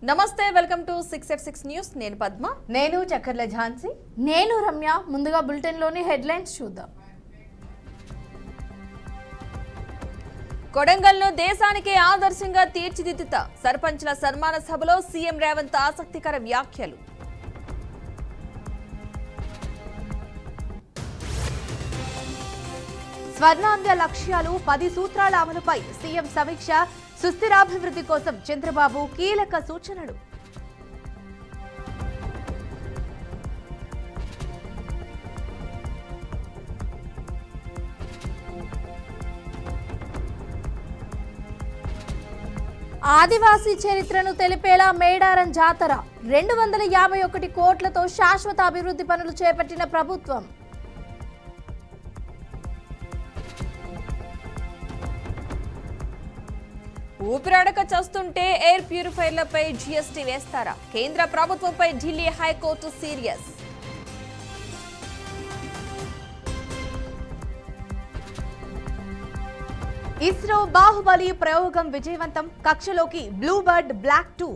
నమస్తే welcome to 6x6 news. నేను పద్మ. నేను చక్కర్ల ఝాన్సీ. నేను రమ్య. ముందుగా బులెటిన్ లోని హెడ్లైన్స్ చూద్దాం. కొడంగల్ను దేశానికి ఆదర్శంగా తీర్చిదిద్దుతా సర్పంచ్ల సన్మాన సభలో సీఎం రేవంత్ ఆసక్తికర వ్యాఖ్యలు. స్వర్ణాంధ్ర లక్ష్యాలు 10 సూత్రాల అమలుపై సీఎం సమీక్ష. సుస్థిరాభివృద్ధి కోసం చంద్రబాబు కీలక సూచనలు. ఆదివాసీ చరిత్రను తెలిపేలా మేడారం జాతర 251 కోట్లతో శాశ్వత అభివృద్ధి పనులు చేపట్టిన ప్రభుత్వం. ఊపిరాడక చేస్తుంటే ఎయిర్ ప్యూరిఫైర్లపై జీఎస్టీ వేస్తారా? కేంద్ర ప్రభుత్వంపై ఢిల్లీ హైకోర్టు సీరియస్. ఇస్రో బాహుబలి ప్రయోగం విజయవంతం. కక్షలోకి బ్లూబర్డ్ బ్లాక్ 2.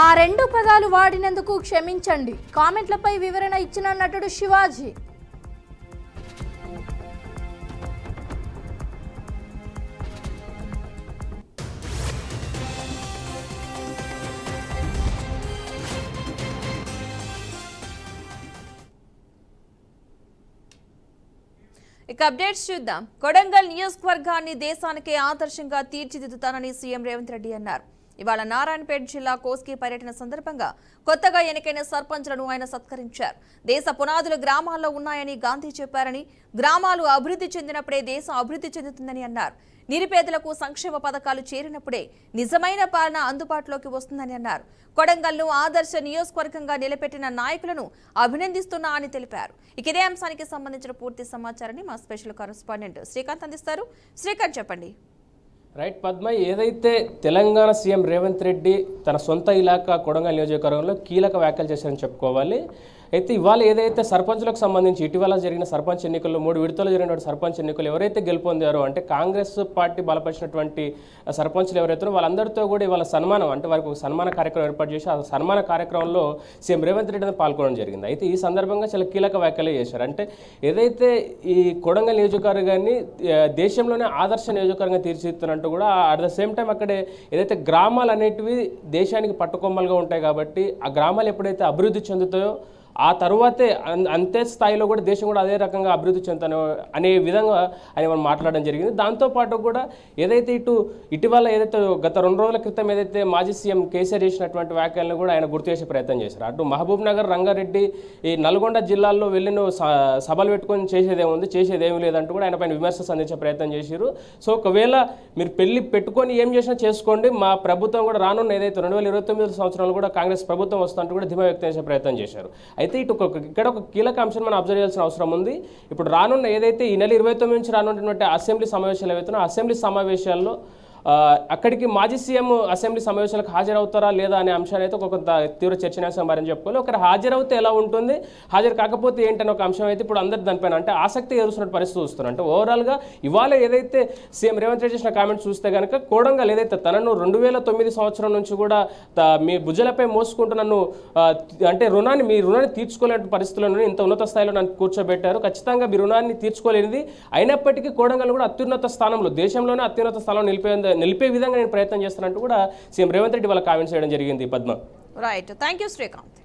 ఆ 2 పదాలు వాడినందుకు క్షమించండి. కామెంట్లపై వివరణ ఇచ్చిన నటుడు శివాజీ. ఇక అప్డేట్స్ చూద్దాం. కొడంగల్ నియోజకవర్గాన్ని దేశానికి ఆదర్శంగా తీర్చిదిద్దుతానని సీఎం రేవంత్ రెడ్డి అన్నారు. ఇవాళ నారాయణపేట జిల్లా కోస్గి పర్యటన సందర్భంగా కొత్తగా ఎన్నికైన సర్పంచ్లను ఆయన సత్కరించారు. దేశ పునాదులు గ్రామాల్లో ఉన్నాయని గాంధీ చెప్పారని, గ్రామాలు అభివృద్ధి చెందినప్పుడే దేశం అభివృద్ధి చెందుతుందని అన్నారు. నిరుపేదలకు సంక్షేమ పథకాలు చేరినప్పుడే నిజమైన పాలన అందుబాటులోకి వస్తుందని అన్నారు. కొడంగల్ను ఆదర్శ నియోజకవర్గంగా నిలబెట్టిన నాయకులను అభినందిస్తున్నా అని తెలిపారు. ఇక ఇదే అంశానికి సంబంధించిన పూర్తి సమాచారాన్ని మా స్పెషల్ కరెస్పాండెంట్ శ్రీకాంత్ అందిస్తారు. శ్రీకాంత్, చెప్పండి. రైట్ పద్మ, ఏదైతే తెలంగాణ సీఎం రేవంత్ రెడ్డి తన సొంత ఇలాకా కొడంగల్ నియోజకవర్గంలో కీలక వ్యాఖ్యలు చేశారని చెప్పుకోవాలి. అయితే ఇవాళ ఏదైతే సర్పంచులకు సంబంధించి ఇటీవల జరిగిన సర్పంచ్ ఎన్నికల్లో 3 విడతలు జరిగినటువంటి సర్పంచ్ ఎన్నికలు ఎవరైతే గెలుపొందారో అంటే కాంగ్రెస్ పార్టీ బలపరిచినటువంటి సర్పంచ్లు ఎవరైతే వాళ్ళందరితో కూడా ఇవాళ సన్మానం అంటే వారికి ఒక సన్మాన కార్యక్రమం ఏర్పాటు చేసి ఆ సన్మాన కార్యక్రమంలో సీఎం రేవంత్ రెడ్డి పాల్గొనడం జరిగింది. అయితే ఈ సందర్భంగా చాలా కీలక వ్యాఖ్యలు చేశారు. అంటే ఏదైతే ఈ కొడంగల్ నియోజకవర్గాన్ని దేశంలోనే ఆదర్శ నియోజకవర్గంగా తీర్చిదిద్దుతున్నట్టు కూడా అట్ ద సేమ్ టైం అక్కడే ఏదైతే గ్రామాలు అనేటివి దేశానికి పట్టుకొమ్మలుగా ఉంటాయి కాబట్టి ఆ గ్రామాలు ఎప్పుడైతే అభివృద్ధి చెందుతాయో ఆ తరువాతే అంతే స్థాయిలో కూడా దేశం కూడా అదే రకంగా అభివృద్ధి చెందుతాను అనే విధంగా ఆయన మనం మాట్లాడడం జరిగింది. దాంతోపాటు కూడా ఏదైతే ఇటీవల ఏదైతే గత 2 రోజుల క్రితం ఏదైతే మాజీ సీఎం కేసీఆర్ చేసినటువంటి వ్యాఖ్యలను కూడా ఆయన గుర్తు చేసే ప్రయత్నం చేశారు. అటు మహబూబ్ నగర్, రంగారెడ్డి, ఈ నల్గొండ జిల్లాల్లో వెళ్ళిన సభలు పెట్టుకొని చేసేదేమీ లేదంటూ కూడా ఆయన పైన విమర్శలు సంధించే ప్రయత్నం చేశారు. సో ఒకవేళ మీరు పెళ్లి పెట్టుకొని ఏం చేసినా చేసుకోండి, మా ప్రభుత్వం కూడా రానున్న ఏదైతే 2029 సంవత్సరంలో కూడా కాంగ్రెస్ ప్రభుత్వం వస్తుందంటూ కూడా ధీమా వ్యక్తం చేసే ప్రయత్నం చేశారు. అయితే ఇక్కడ ఒక కీలక అంశం మనం అబ్జర్వ్ చేయాల్సిన అవసరం ఉంది. ఇప్పుడు రానున్న ఏదైతే ఈ నెల 29 నుంచి రానున్నటువంటి అసెంబ్లీ సమావేశాలు ఏవైతున్నాయో అసెంబ్లీ సమావేశాల్లో అక్కడికి మాజీ సీఎం అసెంబ్లీ సమావేశాలకు హాజరవుతారా లేదా అనే అంశాన్ని అయితే ఒక కొంత తీవ్ర చర్చనీయాంశం మారని చెప్పుకోవాలి. ఒకరు హాజరవుతే ఎలా ఉంటుంది, హాజరు కాకపోతే ఏంటనే ఒక అంశం అయితే ఇప్పుడు అందరు దానిపైన అంటే ఆసక్తి ఎదురుస్తున్న పరిస్థితి చూస్తున్నారు. అంటే ఓవరాల్గా ఇవాళ ఏదైతే సీఎం రేవంత్ రెడ్డి చేసిన కామెంట్స్ చూస్తే కనుక కొడంగల్ ఏదైతే తనను 2009 సంవత్సరం నుంచి కూడా మీ భుజలపై మోసుకుంటూ నన్ను అంటే మీ రుణాన్ని తీర్చుకోలేని పరిస్థితుల్లో ఇంత ఉన్నత స్థాయిలో నన్ను కూర్చోబెట్టారు, ఖచ్చితంగా మీ రుణాన్ని తీర్చుకోలేనిది అయినప్పటికీ కొడంగల్ కూడా అత్యున్నత స్థానంలో దేశంలోనే అత్యున్నత స్థానంలో నిలిపే విధంగా నేను ప్రయత్నం చేస్తున్నట్టు కూడా సీఎం రేవంత్ రెడ్డి వాళ్ళ కామెంట్స్ చేయడం జరిగింది. Padma, right, thank you Srikanth.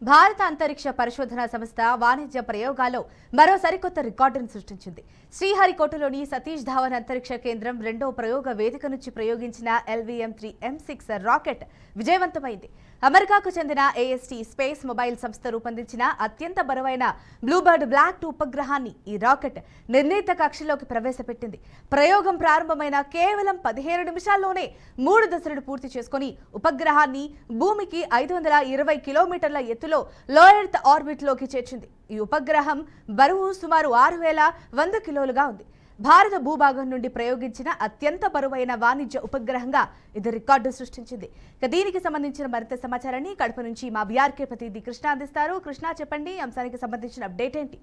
భారత అంతరిక్ష పరిశోధన సంస్థ వాణిజ్య ప్రయోగాల్లో మరో సరికొత్త రికార్డును సృష్టించింది. శ్రీహరికోటలోని సతీష్ ధావన్ అంతరిక్ష కేంద్రం 2వ ప్రయోగ వేదిక నుంచి ప్రయోగించిన LVM-3 M6 రాకెట్ విజయవంతమైంది. అమెరికాకు చెందిన AST స్పేస్ మొబైల్ సంస్థ రూపొందించిన అత్యంత బరువైన బ్లూబర్డ్ బ్లాక్ 2 ఉపగ్రహాన్ని ఈ రాకెట్ నిర్ణీత కక్షలోకి ప్రవేశపెట్టింది. ప్రయోగం ప్రారంభమైన కేవలం 17 నిమిషాల్లోనే 3 దశలను పూర్తి చేసుకుని ఉపగ్రహాన్ని భూమికి 520 కిలోమీటర్ల ఎత్తులో లో ఎర్త్ ఆర్బిట్ లోకి చేర్చింది. ఈ ఉపగ్రహం బరువు సుమారు 6100 కిలోలుగా ఉంది. భారత భూభాగం నుండి ప్రయోగించిన అత్యంత బరువైన వాణిజ్య ఉపగ్రహంగా ఇది రికార్డు సృష్టించింది. ఇక దీనికి సంబంధించిన మరింత సమాచారాన్ని కడప నుంచి మా బీఆర్కే ప్రతినిధి కృష్ణ అందిస్తారు. కృష్ణ, చెప్పండి, అంశానికి సంబంధించిన అప్డేట్ ఏంటి?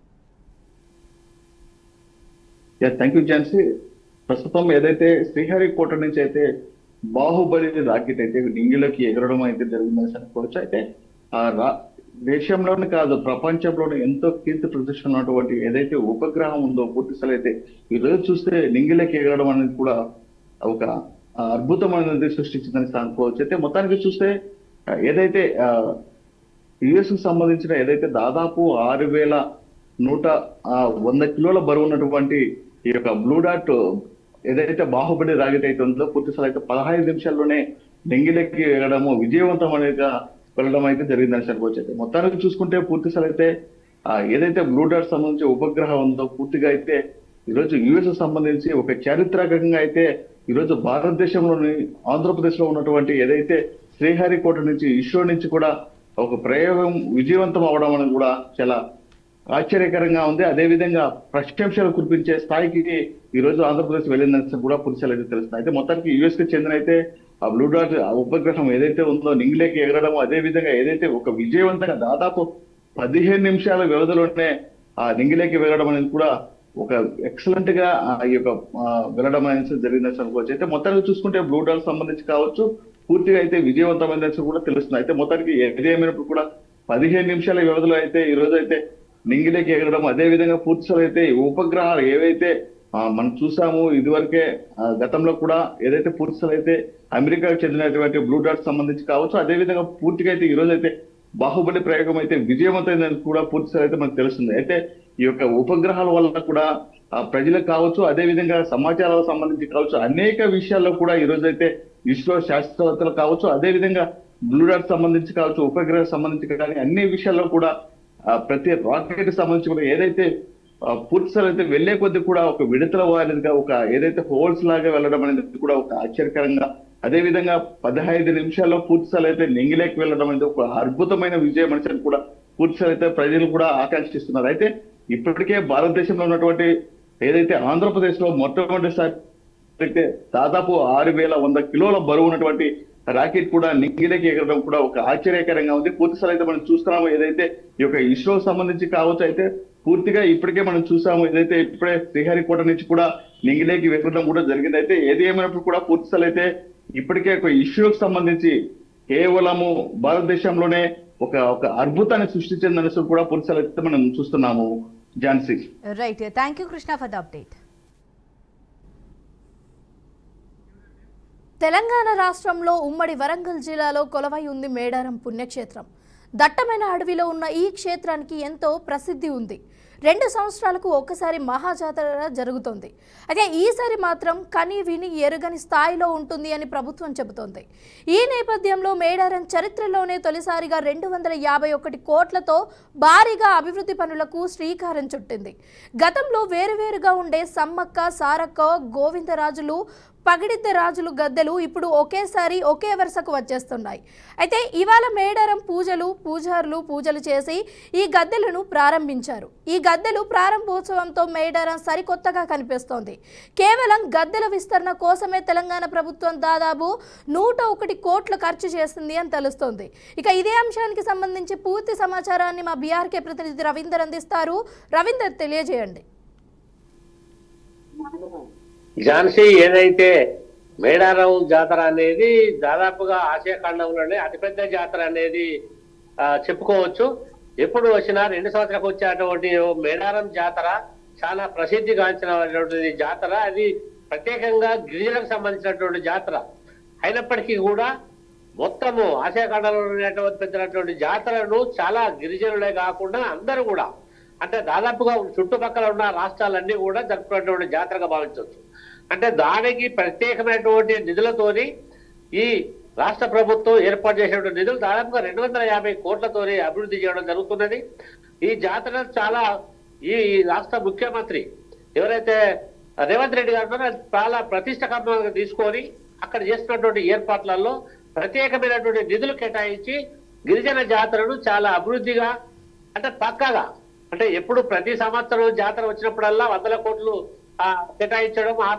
Thank you Jhansi. ప్రస్తుతం ఏదైతే శ్రీహరికోట నుంచి అయితే బాహుబలి రాకెట్ అయితే నింగిలోకి ఎగరడం అయితే జరిగిందని అనుకోవచ్చు. అయితే దేశంలోనే కాదు, ప్రపంచంలోనే ఎంతో కీర్తి ప్రతిష్ట ఉన్నటువంటి ఏదైతే ఉపగ్రహం ఉందో పూర్తిస్థాయి అయితే ఈ రోజు చూస్తే నింగిలోకి ఎగరడం అనేది కూడా ఒక అద్భుతమైనది సృష్టించిందని అనుకోవచ్చు. అయితే మొత్తానికి చూస్తే ఏదైతే యుఎస్ కు సంబంధించిన ఏదైతే దాదాపు 6,100 కిలోల బరువు ఉన్నటువంటి ఈ యొక్క బ్లూ డాట్ ఏదైతే బాహుబలి రాకెట్ అయితే ఉందో పూర్తిస్థాయి అయితే 15 నిమిషాల్లోనే నింగిలోకి వెళ్ళడము విజయవంతం అనేది వెళ్ళడం అయితే జరిగిందని అనుకోవచ్చు. అయితే మొత్తానికి చూసుకుంటే పూర్తిస్థాయి అయితే ఏదైతే బ్లూ డాట్ సంబంధించి ఉపగ్రహం ఉందో పూర్తిగా అయితే ఈరోజు యుఎస్ సంబంధించి ఒక చారిత్రకంగా అయితే ఈరోజు భారతదేశంలోని ఆంధ్రప్రదేశ్ లో ఉన్నటువంటి ఏదైతే శ్రీహరికోట నుంచి ఇస్రో నుంచి కూడా ఒక ప్రయోగం విజయవంతం అవడం అనేది కూడా చాలా ఆశ్చర్యకరంగా ఉంది. అదేవిధంగా ప్రశంసలు కురిపించే స్థాయికి ఈ రోజు ఆంధ్రప్రదేశ్ వెళ్ళిందని కూడా పురుషులు అయితే తెలుస్తుంది. అయితే మొత్తానికి యుఎస్ కి చెందిన అయితే ఆ బ్లూ డాట్ ఉపగ్రహం ఏదైతే ఉందో నింగిలోకి ఎగరడం, అదే విధంగా ఏదైతే ఒక విజయవంతంగా దాదాపు 15 నిమిషాల వ్యవధిలోనే ఆ నింగిలోకి వెళ్ళడం అనేది కూడా ఒక ఎక్సలెంట్ గా ఈ యొక్క వెళ్ళడం అనేది జరిగిందని అనుకోవచ్చు. అయితే మొత్తానికి చూసుకుంటే బ్లూ డాట్ సంబంధించి కావచ్చు పూర్తిగా అయితే విజయవంతమైందని కూడా తెలుస్తుంది. అయితే మొత్తానికి ఏదేమైనప్పుడు కూడా 15 నిమిషాల వ్యవధిలో అయితే ఈ రోజు అయితే నింగిలోకి ఎగరడం, అదే విధంగా పూర్తిస్థాయి అయితే ఉపగ్రహాలు ఏవైతే మనం చూసాము ఇదివరకే గతంలో కూడా ఏదైతే పూర్తిస్థాయి అయితే అమెరికాకు చెందినటువంటి బ్లూ డాట్ సంబంధించి కావచ్చు, అదే విధంగా పూర్తిగా అయితే ఈ రోజు అయితే బాహుబలి ప్రయోగం అయితే విజయవంతమైందని కూడా పూర్తిస్థాయి అయితే మనకు తెలుస్తుంది. అయితే ఈ యొక్క ఉపగ్రహాల వల్ల కూడా ప్రజలకు కావచ్చు, అదే విధంగా సమాచారాలకు సంబంధించి కావచ్చు, అనేక విషయాల్లో కూడా ఈ రోజు అయితే ఇస్రో శాస్త్రవేత్తలు కావచ్చు, అదే విధంగా బ్లూ డాట్ సంబంధించి కావచ్చు, ఉపగ్రహం సంబంధించి కానీ అన్ని విషయాల్లో కూడా ప్రతి రాకెట్ సంబంధించి కూడా ఏదైతే పూర్తిస్థాయి అయితే వెళ్లే కొద్ది కూడా ఒక విడతల వారిగా ఒక ఏదైతే హోల్స్ లాగా వెళ్ళడం అనేది కూడా ఒక ఆశ్చర్యకరంగా, అదే విధంగా 15 నిమిషాల్లో పూర్తిస్థాయి అయితే నింగిలోకి వెళ్ళడం అనేది ఒక అద్భుతమైన విజయం అని కూడా పూర్తిస్థాయి అయితే ప్రజలు కూడా ఆకాంక్షిస్తున్నారు. అయితే ఇప్పటికే భారతదేశంలో ఉన్నటువంటి ఏదైతే ఆంధ్రప్రదేశ్ లో మొట్టమొదటిసారి అయితే దాదాపు 6,100 కిలోల బరువు ఉన్నటువంటి రాకెట్ కూడా నింగిలోకి ఎగరడం కూడా ఒక ఆశ్చర్యకరంగా ఉంది. పూర్తిస్థాయి అయితే మనం చూస్తున్నాము ఏదైతే ఈ యొక్క ఇస్రో సంబంధించి కావచ్చు, అయితే పూర్తిగా ఇప్పటికే మనం చూసాము ఏదైతే ఇప్పుడే శ్రీహరికోట నుంచి కూడా నింగిలోకి ఎగరడం కూడా జరిగింది. అయితే ఏది ఏమైనప్పుడు కూడా పూర్తిస్థాయి అయితే ఇప్పటికే ఒక ఇస్రోకి సంబంధించి కేవలము భారతదేశంలోనే ఒక అద్భుతాన్ని సృష్టించిందని కూడా పూర్తిస్థాయి అయితే మనం చూస్తున్నాము. Jhansi, right, thank you Krishna for the update. Telangana రాష్ట్రంలో ఉమ్మడి వరంగల్ జిల్లాలో కొలవై ఉంది మేడారం పుణ్యక్షేత్రం. దట్టమైన అడవిలో ఉన్న ఈ క్షేత్రానికి ఎంతో ప్రసిద్ధి ఉంది. 2 సంవత్సరాలకు ఒక్కసారి మహాజాతర జరుగుతోంది. అయితే ఈసారి మాత్రం కని విని ఎరుగని స్థాయిలో ఉంటుంది అని ప్రభుత్వం చెబుతోంది. ఈ నేపథ్యంలో మేడారం చరిత్రలోనే తొలిసారిగా 251 కోట్లతో భారీగా అభివృద్ధి పనులకు శ్రీకారం చుట్టింది. గతంలో వేరువేరుగా ఉండే సమ్మక్క, సారక్క, గోవిందరాజులు, పగిడిద్ద రాజులు గద్దెలు ఇప్పుడు ఒకేసారి ఒకే వరుసకు వచ్చేస్తున్నాయి. అయితే ఇవాళ మేడారం పూజారులు పూజలు చేసి ఈ గద్దెలను ప్రారంభించారు. ఈ గద్దెలు ప్రారంభోత్సవంతో మేడారం సరికొత్తగా కనిపిస్తోంది. కేవలం గద్దెల విస్తరణ కోసమే తెలంగాణ ప్రభుత్వం దాదాపు 101 కోట్లు ఖర్చు చేసింది అని తెలుస్తోంది. ఇక ఇదే అంశానికి సంబంధించి పూర్తి సమాచారాన్ని మా బీఆర్కే ప్రతినిధి రవీందర్ అందిస్తారు. రవీందర్, తెలియజేయండి. ఝాన్సీ, ఏదైతే మేడారం జాతర అనేది దాదాపుగా ఆసియా ఖండంలోనే అతిపెద్ద జాతర అనేది చెప్పుకోవచ్చు. ఎప్పుడు వచ్చినా 2 సంవత్సరాలకు వచ్చేటువంటి మేడారం జాతర చాలా ప్రసిద్ధిగాంచినటువంటి జాతర. అది ప్రత్యేకంగా గిరిజనకు సంబంధించినటువంటి జాతర అయినప్పటికీ కూడా మొత్తము ఆసియా ఖండంలో ఉన్నటువంటి పెద్దటువంటి జాతరను చాలా గిరిజనులే కాకుండా అందరూ కూడా, అంటే దాదాపుగా చుట్టుపక్కల ఉన్న రాష్ట్రాలన్నీ కూడా జరుపుకున్నటువంటి జాతరగా భావించవచ్చు. అంటే దానికి ప్రత్యేకమైనటువంటి నిధులతోని ఈ రాష్ట్ర ప్రభుత్వం ఏర్పాటు చేసినటువంటి నిధులు దాదాపుగా 250 కోట్లతోని అభివృద్ధి చేయడం జరుగుతున్నది. ఈ జాతర చాలా ఈ రాష్ట్ర ముఖ్యమంత్రి ఎవరైతే రేవంత్ రెడ్డి గారు చాలా ప్రతిష్టాత్మకంగా తీసుకొని అక్కడ చేస్తున్నటువంటి ఏర్పాట్లలో ప్రత్యేకమైనటువంటి నిధులు కేటాయించి గిరిజన జాతరను చాలా అభివృద్ధిగా, అంటే పక్కగా, అంటే ఎప్పుడు ప్రతి సంవత్సరం జాతర వచ్చినప్పుడల్లా 100 కోట్లు కేటాయించడం, ఆ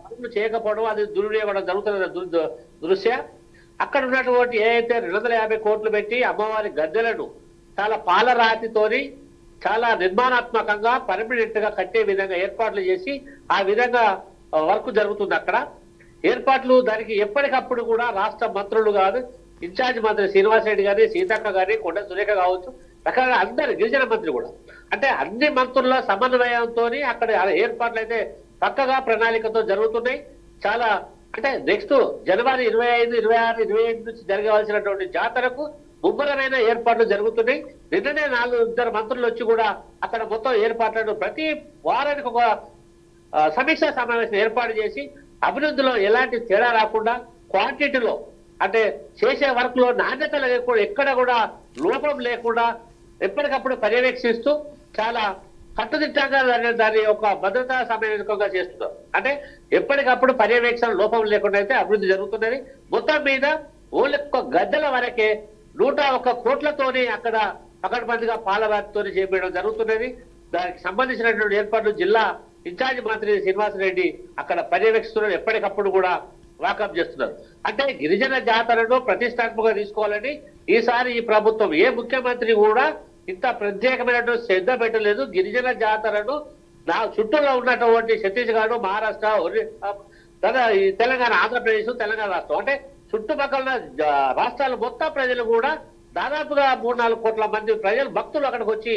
పనులు చేయకపోవడం, అది దుర్వినియోగం జరుగుతున్న దృశ్య. అక్కడ ఉన్నటువంటి ఏదైతే 250 కోట్లు పెట్టి అమ్మవారి గద్దెలను చాలా పాలరాతితోని చాలా నిర్మాణాత్మకంగా పర్మనెంట్ గా కట్టే విధంగా ఏర్పాట్లు చేసి ఆ విధంగా వర్క్ జరుగుతుంది. అక్కడ ఏర్పాట్లు దానికి ఎప్పటికప్పుడు కూడా రాష్ట్ర మంత్రులు కాదు, ఇన్ఛార్జ్ మంత్రి శ్రీనివాసరెడ్డి గారి, సీతక్క గారి, కొండ సురేఖ కావచ్చు, రకరకాల అందరు గిరిజన మంత్రి కూడా, అంటే అన్ని మంత్రుల సమన్వయంతో అక్కడ ఏర్పాట్లు అయితే పక్కగా ప్రణాళికతో జరుగుతున్నాయి. చాలా అంటే నెక్స్ట్ జనవరి 25, 26, 27 నుంచి జరగవలసినటువంటి జాతరకు ముమ్మరమైన ఏర్పాట్లు జరుగుతున్నాయి. నిన్ననే 4 మంత్రులు వచ్చి కూడా అక్కడ మొత్తం ఏర్పాట్లను ప్రతి వారానికి ఒక సమీక్షా సమావేశం ఏర్పాటు చేసి అభివృద్ధిలో ఎలాంటి తేడా రాకుండా, క్వాంటిటీలో అంటే చేసే వర్క్ లో నాణ్యత లేకుండా, ఎక్కడ కూడా లోపం లేకుండా ఎప్పటికప్పుడు పర్యవేక్షిస్తూ చాలా కట్టుదిట్టంగా దాని యొక్క భద్రతా సమన్వయంగా చేస్తున్నారు. అంటే ఎప్పటికప్పుడు పర్యవేక్షణ లోపం లేకుండా అయితే అభివృద్ధి జరుగుతున్నది. మొత్తం మీద ఓన్లీ గద్దెల వరకే 101 కోట్లతోనే అక్కడ పకడ్బందీగా పాలరాతితో చేపట్టడం జరుగుతున్నది. దానికి సంబంధించినటువంటి ఏర్పాట్లు జిల్లా ఇన్ఛార్జ్ మంత్రి శ్రీనివాసరెడ్డి అక్కడ పర్యవేక్షిస్తున్నారు, ఎప్పటికప్పుడు కూడా వాకప్ చేస్తున్నారు. అంటే గిరిజన జాతరను ప్రతిష్టాత్మకంగా తీసుకోవాలని ఈసారి ఈ ప్రభుత్వం, ఏ ముఖ్యమంత్రి కూడా ఇంత ప్రత్యేకమైనటువంటి శ్రద్ధ పెట్టలేదు. గిరిజన జాతరను నా చుట్టూలో ఉన్నటువంటి ఛత్తీస్గఢ్, మహారాష్ట్ర, తెలంగాణ, ఆంధ్రప్రదేశ్, తెలంగాణ రాష్ట్రం అంటే చుట్టుపక్కల రాష్ట్రాల మొత్తం ప్రజలు కూడా దాదాపుగా 3-4 కోట్ల మంది ప్రజలు, భక్తులు అక్కడికి వచ్చి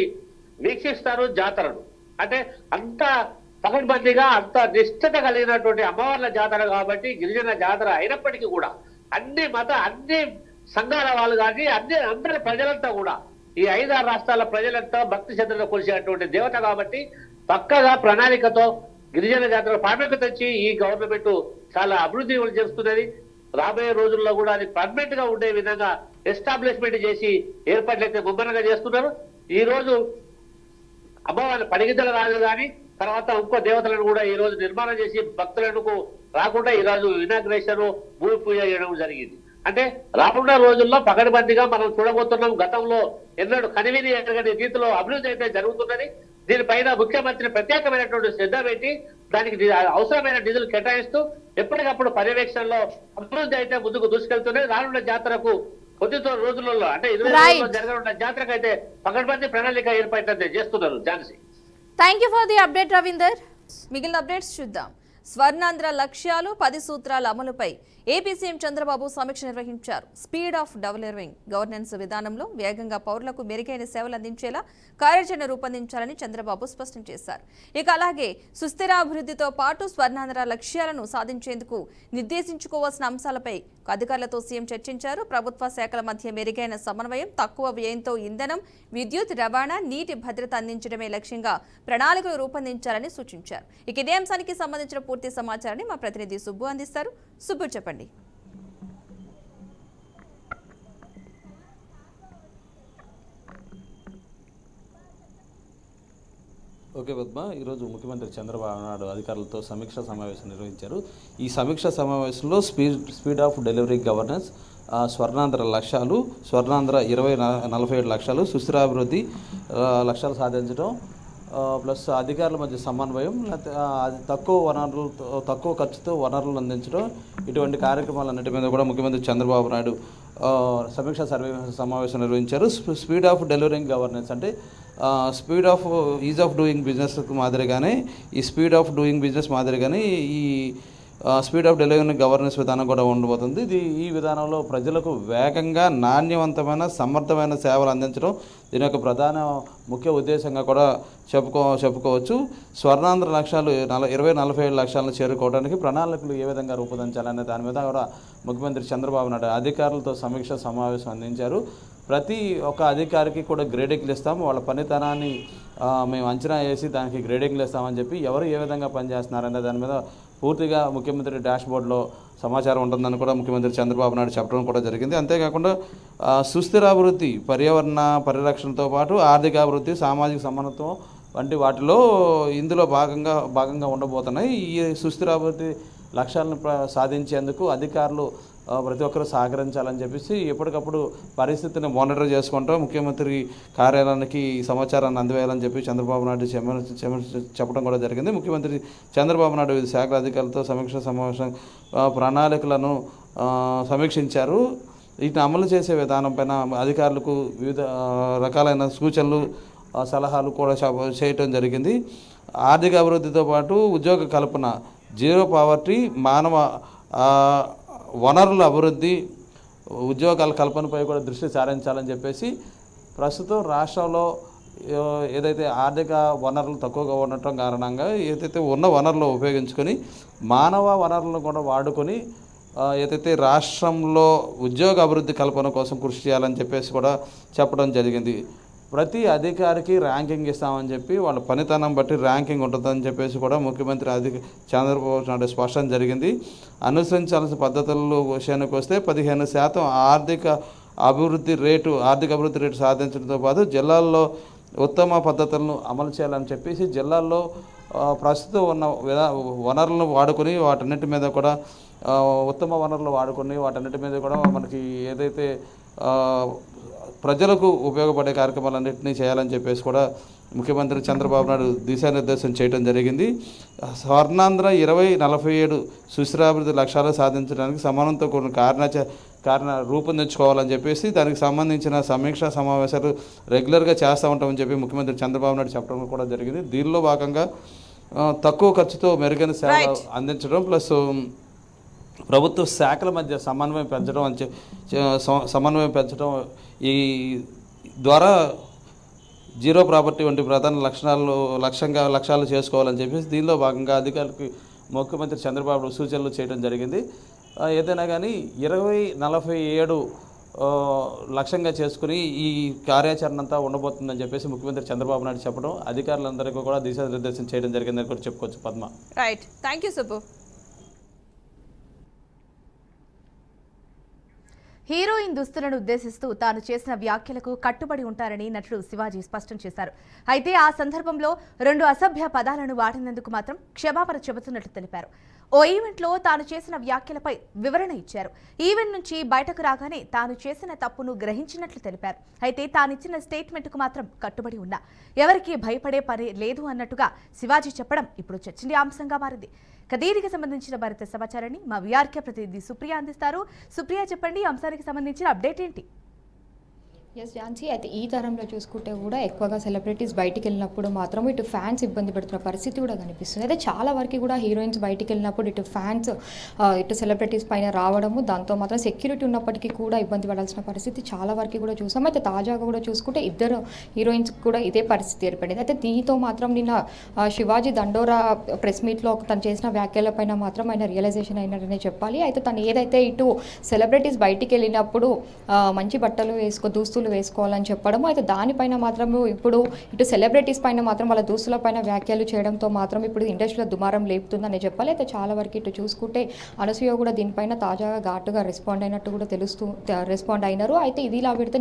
వీక్షిస్తారు జాతరను. అంటే అంత పకడ్బందీగా, అంత నిష్ఠత కలిగినటువంటి అమ్మవార్ల జాతర కాబట్టి, గిరిజన జాతర అయినప్పటికీ కూడా అన్ని సంఘాల వాళ్ళు కానీ అందరి ప్రజలంతా కూడా, ఈ 5-6 రాష్ట్రాల ప్రజలంతా భక్తి శ్రద్ధలో కొలిసేటువంటి దేవత కాబట్టి పక్కగా ప్రణాళికతో గిరిజన జాతర ప్రాముఖ్యత ఇచ్చి ఈ గవర్నమెంట్ చాలా అభివృద్ధి చేస్తున్నది. రాబోయే రోజుల్లో కూడా అది పర్మనెంట్ గా ఉండే విధంగా ఎస్టాబ్లిష్మెంట్ చేసి ఏర్పాట్లు అయితే ముమ్మరంగా చేస్తున్నారు. ఈ రోజు అమ్మవారి పడిగిద్దల రాజు కానీ తర్వాత ఇంకో దేవతలను కూడా ఈ రోజు నిర్మాణం చేసి భక్తులకు రాకుండా ఈ రోజు ఇనాగ్రేషన్, భూమి పూజ చేయడం జరిగింది. అంటే రానున్న రోజుల్లో పకడ్బందీగా మనం చూడబోతున్నాం. గతంలో ఎన్నడూ కనివిని ఎరగని రీతిలో అభివృద్ధి అయితే జరుగుతున్నది. దీనిపైన ముఖ్యమంత్రి ప్రత్యేకమైనటువంటి శ్రద్ధ పెట్టి దానికి అవసరమైన నిధులు కేటాయిస్తూ ఎప్పటికప్పుడు పర్యవేక్షణలో అభివృద్ధి అయితే ముందుకు దూసుకెళ్తున్నాయి. రానున్న జాతరకు కొద్ది రోజులలో అంటే 20 రోజుల్లో జరగనున్న జాతరకు అయితే పకడ్బందీ ప్రణాళిక ఏర్పాటు చేస్తున్నారు. Jhansi, thank you for the update Ravinder. మిగిలిన అప్డేట్స్ చూద్దాం. స్వర్ణాంధ్ర లక్ష్యాలు 10 సూత్రాల అమలుపై ఏపీ సీఎం చంద్రబాబు సమీక్ష నిర్వహించారు. స్పీడ్ ఆఫ్ డెవలపింగ్ గవర్నెన్స్ విధానంలో వేగంగా పౌరులకు మెరుగైన సేవలు అందించేలా కార్యాచరణ రూపొందించాలని చంద్రబాబు స్పష్టం చేశారు. ఇక అలాగే సుస్థిరాభివృద్ధితో పాటు స్వర్ణాంధ్ర లక్ష్యాలను సాధించేందుకు నిర్దేశించుకోవాల్సిన అంశాలపై అధికారులతో సీఎం చర్చించారు. ప్రభుత్వ శాఖల మధ్య మెరుగైన సమన్వయం, తక్కువ వ్యయంతో ఇంధనం, విద్యుత్, రవాణా, నీటి భద్రత అందించడమే లక్ష్యంగా ప్రణాళికలు రూపొందించాలని సూచించారు. ఇక ఇదే అంశానికి సంబంధించిన పూర్తి సమాచారాన్ని మా ప్రతినిధి సుబ్బు అందిస్తారు. సుబ్బు, చెప్పండి. ఓకే పద్మ, ఈరోజు ముఖ్యమంత్రి చంద్రబాబు నాయుడు అధికారులతో సమీక్షా సమావేశం నిర్వహించారు. ఈ సమీక్షా సమావేశంలో speed of delivery governance, Swarnandhra లక్ష్యాలు, స్వర్ణాంధ్ర 2047 లక్ష్యాలు, సుస్థిరాభివృద్ధి లక్ష్యాలు సాధించడం, ప్లస్ అధికారుల మధ్య సమన్వయం, తక్కువ ఖర్చుతో వనరులు అందించడం, ఇటువంటి కార్యక్రమాలన్నిటి మీద కూడా ముఖ్యమంత్రి చంద్రబాబు నాయుడు సమీక్షా సమావేశం నిర్వహించారు. స్పీడ్ ఆఫ్ డెలివరింగ్ గవర్నెన్స్ అంటే speed of is of doing business మాదిరిగానే ఈ స్పీడ్ ఆఫ్ డూయింగ్ బిజినెస్ మాదిరిగానే ఈ స్పీడ్ ఆఫ్ డెలివరింగ్ గవర్నెన్స్ విధానం కూడా ఉండబోతుంది. ఈ విధానంలో ప్రజలకు వేగంగా నాణ్యవంతమైన సమర్థమైన సేవలు అందించడం దీని యొక్క ప్రధాన ముఖ్య ఉద్దేశంగా కూడా చెప్పుకోవచ్చు. స్వర్ణాంధ్ర లక్ష్యాలు 2047 లక్ష్యాలను చేరుకోవడానికి ప్రణాళికలు ఏ విధంగా రూపొందించాలనే దాని మీద కూడా ముఖ్యమంత్రి చంద్రబాబు నాయుడు అధికారులతో సమీక్ష సమావేశం అందించారు. ప్రతి ఒక్క అధికారికి కూడా గ్రేడింగ్లు ఇస్తాము, వాళ్ళ పనితనాన్ని మేము అంచనా వేసి దానికి గ్రేడింగ్లు ఇస్తామని చెప్పి ఎవరు ఏ విధంగా పనిచేస్తున్నారనే దాని మీద పూర్తిగా ముఖ్యమంత్రి డాష్బోర్డ్లో సమాచారం ఉంటుందని కూడా ముఖ్యమంత్రి చంద్రబాబు నాయుడు చెప్పడం కూడా జరిగింది. అంతేకాకుండా సుస్థిరాభివృద్ధి, పర్యావరణ పరిరక్షణతో పాటు ఆర్థికాభివృద్ధి, సామాజిక సమానత్వం, వంటి వాటిలో ఇందులో భాగంగా ఉండబోతున్నాయి. ఈ సుస్థిర అభివృద్ధి లక్ష్యాలను సాధించేందుకు అధికారులు ప్రతి ఒక్కరూ సహకరించాలని చెప్పేసి ఎప్పటికప్పుడు పరిస్థితిని మానిటర్ చేసుకుంటూ ముఖ్యమంత్రి కార్యాలయానికి ఈ సమాచారాన్ని అందవేయాలని చెప్పి చంద్రబాబు నాయుడు చెప్పడం కూడా జరిగింది. ముఖ్యమంత్రి చంద్రబాబు నాయుడు వివిధ శాఖల అధికారులతో సమీక్ష సమావేశం ప్రణాళికలను సమీక్షించారు. వీటిని అమలు చేసే విధానంపైన అధికారులకు వివిధ రకాలైన సూచనలు సలహాలు కూడా చేయటం జరిగింది. ఆర్థిక అభివృద్ధితో పాటు ఉద్యోగ కల్పన, జీరో పావర్టీ, మానవ వనరుల అభివృద్ధి, ఉద్యోగాల కల్పనపై కూడా దృష్టి సారించాలని చెప్పేసి ప్రస్తుతం రాష్ట్రంలో ఏదైతే ఆర్థిక వనరులు తక్కువగా ఉండటం కారణంగా ఏదైతే ఉన్న వనరులు ఉపయోగించుకొని మానవ వనరులను కూడా వాడుకొని ఏదైతే రాష్ట్రంలో ఉద్యోగ అభివృద్ధి కల్పన కోసం కృషి చేయాలని చెప్పేసి కూడా చెప్పడం జరిగింది. ప్రతి అధికారికి ర్యాంకింగ్ ఇస్తామని చెప్పి వాళ్ళ పనితనం బట్టి ర్యాంకింగ్ ఉంటుందని చెప్పేసి కూడా ముఖ్యమంత్రి చంద్రబాబు నాయుడు స్పష్టం జరిగింది. అనుసరించాల్సిన పద్ధతుల విషయానికి వస్తే 15% ఆర్థిక అభివృద్ధి రేటు సాధించడంతో పాటు జిల్లాల్లో ఉత్తమ పద్ధతులను అమలు చేయాలని చెప్పేసి జిల్లాల్లో ప్రస్తుతం ఉన్న వనరులను వాడుకొని వాటన్నిటి మీద కూడా ఉత్తమ వనరులు వాడుకొని వాటన్నిటి మీద కూడా మనకి ఏదైతే ప్రజలకు ఉపయోగపడే కార్యక్రమాలన్నింటినీ చేయాలని చెప్పేసి కూడా ముఖ్యమంత్రి చంద్రబాబు నాయుడు దిశానిర్దేశం చేయడం జరిగింది. స్వర్ణాంధ్ర 2047 సుస్థిరాభివృద్ధి లక్ష్యాలు సాధించడానికి సమానంతో కూడిన కార్య రూపొందించుకోవాలని చెప్పేసి దానికి సంబంధించిన సమీక్షా సమావేశాలు రెగ్యులర్గా చేస్తూ ఉంటామని చెప్పి ముఖ్యమంత్రి చంద్రబాబు నాయుడు చెప్పడం కూడా జరిగింది. దీనిలో భాగంగా తక్కువ ఖర్చుతో మెరుగైన సేవలు అందించడం ప్లస్ ప్రభుత్వ శాఖల మధ్య సమన్వయం పెంచడం ఈ ద్వారా జీరో ప్రాపర్టీ వంటి ప్రధాన లక్ష్యాలు చేసుకోవాలని చెప్పేసి దీనిలో భాగంగా అధికారులకు ముఖ్యమంత్రి చంద్రబాబు సూచనలు చేయడం జరిగింది. ఏదైనా కానీ 2047 లక్ష్యంగా చేసుకుని ఈ కార్యాచరణ అంతా ఉండబోతుందని చెప్పేసి ముఖ్యమంత్రి చంద్రబాబు నాయుడు చెప్పడం అధికారులందరికీ కూడా దిశానిర్దేశం చేయడం జరిగిందని కూడా చెప్పుకోవచ్చు. Padma. Right, thank you Subbu. Heroine దుస్తులను ఉద్దేశిస్తూ తాను చేసిన వ్యాఖ్యలకు కట్టుబడి ఉంటారని నటుడు శివాజీ స్పష్టం చేశారు. అయితే ఆ సందర్భంలో 2 అసభ్య పదాలను వాడినందుకు మాత్రం క్షమాపణ చెబుతున్నట్లు తెలిపారు. ఓ ఈవెంట్లో తాను చేసిన వ్యాఖ్యలపై వివరణ ఇచ్చారు. ఈవెంట్ నుంచి బయటకు రాగానే తాను చేసిన తప్పును గ్రహించినట్లు తెలిపారు. అయితే తానిచ్చిన స్టేట్మెంట్కు మాత్రం కట్టుబడి ఉన్నా, ఎవరికీ భయపడే పని లేదు అన్నట్టుగా శివాజీ చెప్పడం ఇప్పుడు చర్చనీయాంశంగా మారింది. దీనికి సంబంధించిన మరింత సమాచారాన్ని మా వీఆర్కే ప్రతినిధి సుప్రియ అందిస్తారు. సుప్రియ, చెప్పండి, అంశానికి సంబంధించిన అప్డేట్ ఏంటి? ఎస్ ఝాన్సీ, అయితే ఈ తరంలో చూసుకుంటే కూడా ఎక్కువగా సెలబ్రిటీస్ బయటికి వెళ్ళినప్పుడు మాత్రం ఇటు ఫ్యాన్స్ ఇబ్బంది పడుతున్న పరిస్థితి కూడా కనిపిస్తుంది. అయితే చాలా వరకు కూడా హీరోయిన్స్ బయటికి వెళ్ళినప్పుడు ఇటు ఫ్యాన్స్ ఇటు సెలబ్రిటీస్ పైన రావడము, దాంతో మాత్రం సెక్యూరిటీ ఉన్నప్పటికీ కూడా ఇబ్బంది పడాల్సిన పరిస్థితి చాలా వరకు కూడా చూసాం. అయితే తాజాగా కూడా చూసుకుంటే 2 హీరోయిన్స్ కూడా ఇదే పరిస్థితి ఏర్పడింది. అయితే దీనితో మాత్రం నిన్న శివాజీ దండోరా ప్రెస్ మీట్లో తను చేసిన వ్యాఖ్యలపైన మాత్రం ఆయన రియలైజేషన్ అయినట్టనే చెప్పాలి. అయితే తను ఏదైతే ఇటు సెలబ్రిటీస్ బయటికి వెళ్ళినప్పుడు మంచి బట్టలు దుస్తులు వేసుకోవాలని చెప్పడం, అయితే దానిపైన మాత్రం ఇప్పుడు ఇటు సెలబ్రిటీస్ పైన మాత్రం వాళ్ళ దుస్తుల పైన వ్యాఖ్యలు చేయడంతో మాత్రం ఇప్పుడు ఇండస్ట్రీలో దుమారం లేపుతుందని చెప్పాలి. అయితే చాలా వరకు ఇటు చూసుకుంటే అనసూయ కూడా దీనిపైన తాజాగా ఘాటుగా రెస్పాండ్ అయినట్టు కూడా రెస్పాండ్ అయినారు. అయితే ఇది ఇలా పెడితే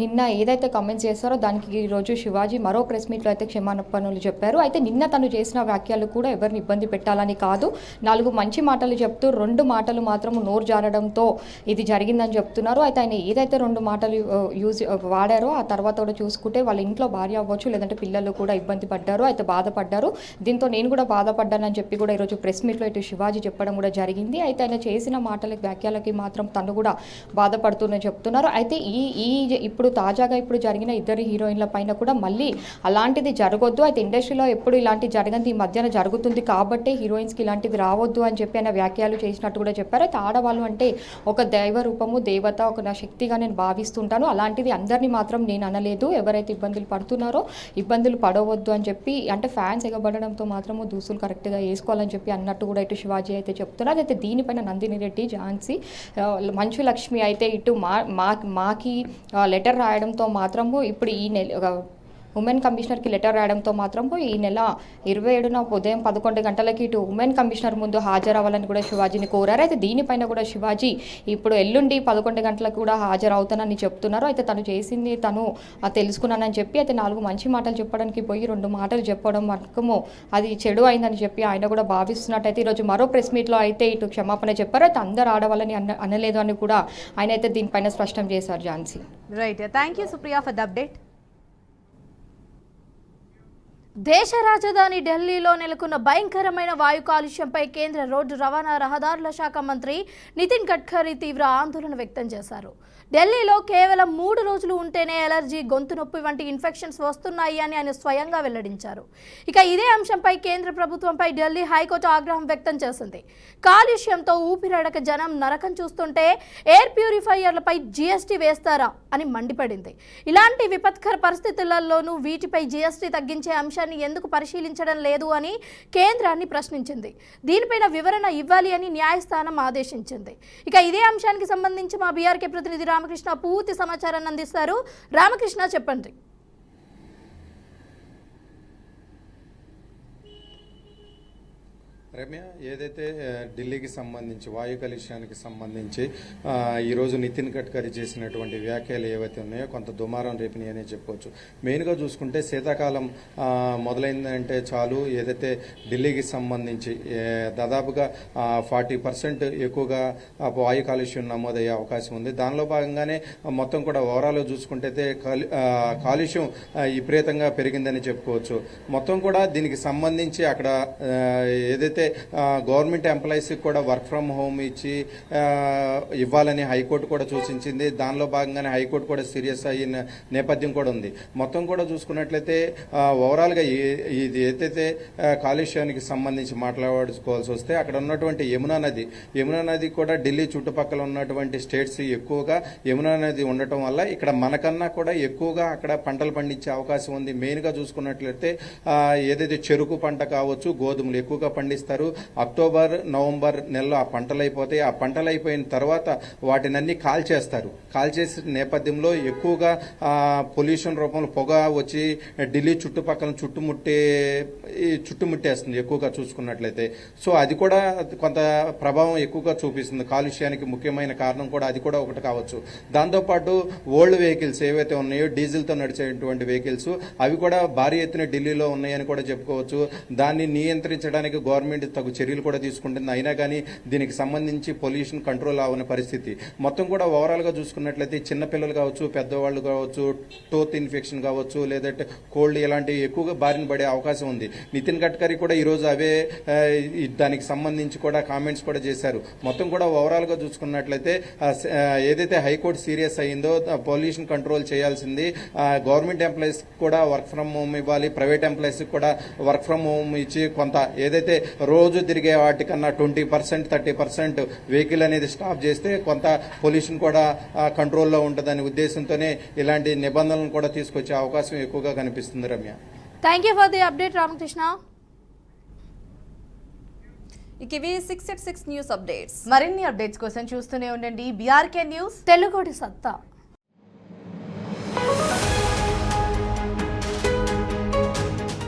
నిన్న ఏదైతే కామెంట్స్ చేస్తారో దానికి ఈరోజు శివాజీ మరో ప్రెస్ మీట్లో అయితే క్షమాపణలు చెప్పారు. అయితే నిన్న తను చేసిన వ్యాఖ్యలు కూడా ఎవరిని ఇబ్బంది పెట్టాలని కాదు, 4 మంచి మాటలు చెప్తూ 2 మాటలు మాత్రం నోరు జారడంతో ఇది జరిగిందని చెప్తున్నారు. అయితే ఆయన ఏదైతే 2 మాటలు వాడారో ఆ తర్వాత కూడా చూసుకుంటే వాళ్ళ ఇంట్లో భార్య అవ్వచ్చు, లేదంటే పిల్లలు కూడా ఇబ్బంది పడ్డారు, అయితే బాధపడ్డారు. దీంతో నేను కూడా బాధపడ్డానని చెప్పి కూడా ఈరోజు ప్రెస్ మీట్లో ఇటు శివాజీ చెప్పడం కూడా జరిగింది. అయితే ఆయన చేసిన వ్యాఖ్యలకి మాత్రం తను కూడా బాధపడుతుందని చెప్తున్నారు. అయితే ఇప్పుడు తాజాగా జరిగిన 2 హీరోయిన్ల పైన కూడా మళ్ళీ అలాంటిది జరగొద్దు, అయితే ఇండస్ట్రీలో ఎప్పుడు ఇలాంటి జరగదు, ఈ మధ్యన జరుగుతుంది కాబట్టి హీరోయిన్స్కి ఇలాంటిది రావద్దు అని చెప్పి ఆయన వ్యాఖ్యలు చేసినట్టు కూడా చెప్పారు. అయితే ఆడవాళ్ళు అంటే ఒక దైవ రూపము, దేవత, ఒక నా శక్తిగా నేను భావిస్తుంటాను, అలాంటిది అందరినీ మాత్రం నేను అనలేదు. ఎవరైతే ఇబ్బందులు పడుతున్నారో ఇబ్బందులు పడవద్దు అని చెప్పి, అంటే ఫ్యాన్స్ ఎగబడడంతో మాత్రము దుస్తులు కరెక్ట్గా వేసుకోవాలని చెప్పి అన్నట్టు కూడా ఇటు శివాజీ అయితే చెప్తున్నారు. అయితే దీనిపైన నందిని రెడ్డి, ఝాన్సీ, మంచు లక్ష్మి అయితే ఇటు మాకి లెటర్ రాయడంతో మాత్రము ఇప్పుడు ఈ ఉమెన్ కమిషనర్కి లెటర్ రాయడంతో మాత్రం ఈ నెల 27న ఉదయం 11 గంటలకి ఇటు ఉమెన్ కమిషనర్ ముందు హాజరవ్వాలని కూడా శివాజీని కోరారు. అయితే దీనిపైన కూడా శివాజీ ఇప్పుడు ఎల్లుండి 11 గంటలకు కూడా హాజరవుతానని చెప్తున్నారు. అయితే తను చేసింది తను తెలుసుకున్నానని చెప్పి అయితే 4 మంచి మాటలు చెప్పడానికి పోయి 2 మాటలు చెప్పడం మటుకు అది చెడు అయిందని చెప్పి ఆయన కూడా భావిస్తున్నట్టయితే ఈరోజు మరో ప్రెస్ మీట్లో అయితే ఇటు క్షమాపణ చెప్పారు. అయితే అందరు ఆడవాళ్ళని అనలేదు అని కూడా ఆయన అయితే దీనిపైన స్పష్టం చేశారు. Jhansi. Right, thank you Supriya for the update. దేశ రాజధాని ఢిల్లీలో నెలకొన్న భయంకరమైన వాయు కాలుష్యంపై కేంద్ర రోడ్డు రవాణా రహదారుల శాఖ మంత్రి నితిన్ గడ్కరీ తీవ్ర ఆందోళన వ్యక్తం చేశారు. ఢిల్లీలో కేవలం 3 రోజులు ఉంటేనే ఎలర్జీ, గొంతు నొప్పి వంటి ఇన్ఫెక్షన్స్ వస్తున్నాయి అని ఆయన స్వయంగా వెల్లడించారు. ఇక ఇదే అంశంపై కేంద్ర ప్రభుత్వంపై ఢిల్లీ హైకోర్టు ఆగ్రహం వ్యక్తం చేసింది. కాలుష్యంతో ఊపిరాడక జనం నరకం చూస్తుంటే ఎయిర్ ప్యూరిఫైయర్లపై జీఎస్టీ వేస్తారా అని మండిపడింది. ఇలాంటి విపత్కర పరిస్థితులలోనూ వీటిపై జీఎస్టీ తగ్గించే అంశాన్ని ఎందుకు పరిశీలించడం లేదు అని కేంద్రాన్ని ప్రశ్నించింది. దీనిపైన వివరణ ఇవ్వాలి అని న్యాయస్థానం ఆదేశించింది. ఇక ఇదే అంశానికి సంబంధించి మా బీఆర్కే ప్రతినిధి రామకృష్ణ పూర్తి సమాచారాన్ని అందిస్తారు. రామకృష్ణ, చెప్పండి. రమ్య, ఏదైతే ఢిల్లీకి సంబంధించి వాయు కాలుష్యానికి సంబంధించి ఈరోజు నితిన్ గడ్కరీ చేసినటువంటి వ్యాఖ్యలు ఏవైతే ఉన్నాయో కొంత దుమారం రేపినాయనే చెప్పుకోవచ్చు. మెయిన్గా చూసుకుంటే శీతాకాలం మొదలైందంటే చాలు ఏదైతే ఢిల్లీకి సంబంధించి దాదాపుగా 40% ఎక్కువగా వాయు కాలుష్యం నమోదయ్యే అవకాశం ఉంది. దానిలో భాగంగానే మొత్తం కూడా ఓవరాల్గా చూసుకుంటే కాలుష్యం విపరీతంగా పెరిగిందని చెప్పుకోవచ్చు. మొత్తం కూడా దీనికి సంబంధించి అక్కడ ఏదైతే గవర్నమెంట్ ఎంప్లాయీస్కి కూడా వర్క్ ఫ్రమ్ హోమ్ ఇచ్చి ఇవ్వాలని హైకోర్టు కూడా సూచించింది. దానిలో భాగంగానే హైకోర్టు కూడా సీరియస్ అయిన నేపథ్యం కూడా ఉంది. మొత్తం కూడా చూసుకున్నట్లయితే ఓవరాల్గా ఇది ఏదైతే కాలుష్యానికి సంబంధించి మాట్లాడుకోవాల్సి వస్తే అక్కడ ఉన్నటువంటి యమునా నది కూడా ఢిల్లీ చుట్టుపక్కల ఉన్నటువంటి స్టేట్స్ ఎక్కువగా యమునా నది ఉండటం వల్ల ఇక్కడ మనకన్నా కూడా ఎక్కువగా అక్కడ పంటలు పండించే అవకాశం ఉంది. మెయిన్గా చూసుకున్నట్లయితే ఏదైతే చెరుకు పంట కావచ్చు, గోధుమలు ఎక్కువగా పండిస్తారు. అక్టోబర్, నవంబర్ నెలలో ఆ పంటలు అయిపోతాయి. ఆ పంటలు అయిపోయిన తర్వాత వాటినన్నీ కాల్చేసిన నేపథ్యంలో ఎక్కువగా పొల్యూషన్ రూపంలో పొగ వచ్చి ఢిల్లీ చుట్టుపక్కల చుట్టుముట్టేస్తుంది ఎక్కువగా చూసుకున్నట్లయితే. సో అది కూడా కొంత ప్రభావం ఎక్కువగా చూపిస్తుంది. కాలుష్యానికి ముఖ్యమైన కారణం కూడా అది కూడా ఒకటి కావచ్చు. దాంతోపాటు ఓల్డ్ వెహికల్స్ ఏవైతే ఉన్నాయో డీజిల్తో నడిచేటువంటి వెహికల్స్ అవి కూడా భారీ ఎత్తున ఢిల్లీలో ఉన్నాయని కూడా చెప్పుకోవచ్చు. దాన్ని నియంత్రించడానికి గవర్నమెంట్ తగు చర్యలు కూడా తీసుకుంటుంది. అయినా కానీ దీనికి సంబంధించి పొల్యూషన్ కంట్రోల్ అవ్వని పరిస్థితి. మొత్తం కూడా ఓవరాల్గా చూసుకున్నట్లయితే చిన్నపిల్లలు కావచ్చు, పెద్దవాళ్ళు కావచ్చు, టోత్ ఇన్ఫెక్షన్ కావచ్చు, లేదంటే కోల్డ్ ఇలాంటివి ఎక్కువగా బారిన పడే అవకాశం ఉంది. నితిన్ గడ్కరీ కూడా ఈరోజు అవే దానికి సంబంధించి కూడా కామెంట్స్ కూడా చేశారు. మొత్తం కూడా ఓవరాల్గా చూసుకున్నట్లయితే ఏదైతే హైకోర్టు సీరియస్ అయిందో పొల్యూషన్ కంట్రోల్ చేయాల్సింది. గవర్నమెంట్ ఎంప్లాయీస్ కూడా వర్క్ ఫ్రమ్ హోమ్ ఇవ్వాలి, ప్రైవేట్ ఎంప్లాయీస్ కూడా వర్క్ ఫ్రమ్ హోమ్ ఇచ్చి కొంత ఏదైతే రోజు తిరిగే వాటికన్నా 20%, 30% వెహికల్ అనేది స్టాప్ చేస్తే కొంత పొల్యూషన్ కూడా కంట్రోల్లో ఉంటుందనే ఉద్దేశంతోనే ఇలాంటి నిబంధనలను కూడా తీసుకొచ్చే అవకాశం ఎక్కువగా కనిపిస్తుంది. Ramya, thank you for the update Ramakrishna. ఇక ఇవి 6 at 6 న్యూస్ అప్డేట్స్. మరిన్ని అప్డేట్స్ కోసం చూస్తూనే ఉండండి బీఆర్కే న్యూస్, తెలుగుడి సత్తా.